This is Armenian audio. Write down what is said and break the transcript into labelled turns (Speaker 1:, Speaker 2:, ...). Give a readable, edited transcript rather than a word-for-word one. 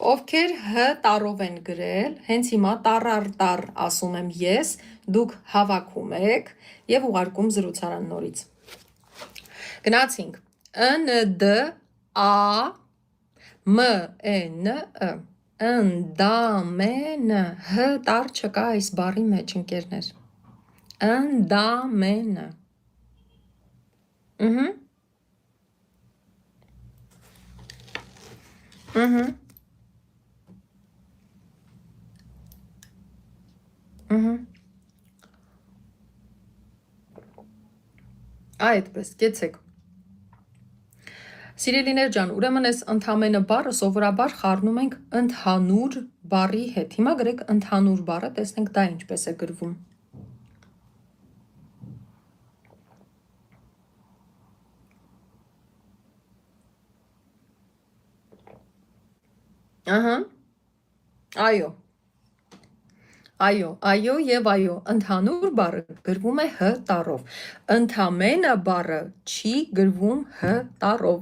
Speaker 1: Ովքեր հ տարով են գրել, հենց հիմա տառ տառ ասում եմ ես, դուք հավաքում եք եւ ուղարկում զրուցարան նորից։ Գնացինք։ Ն դ ա մ ն ընդամենը հ տառ չկա այս բառի մեջ ընկերներ։ Ընդամենը։ Այդպես, կեցեք։ Սիրելիներ ջան, ուրեմն այս ընդամենը բառը սովորաբար խառնում ենք ընդհանուր բառի հետ։ Հիմա գրեք ընդհանուր բառը, տեսնենք դա ինչպես է գրվում։ Այո եւ այո, ընդհանուր բառը գրվում է հ տառով։ Ընդամենը բառը չի գրվում հ տառով։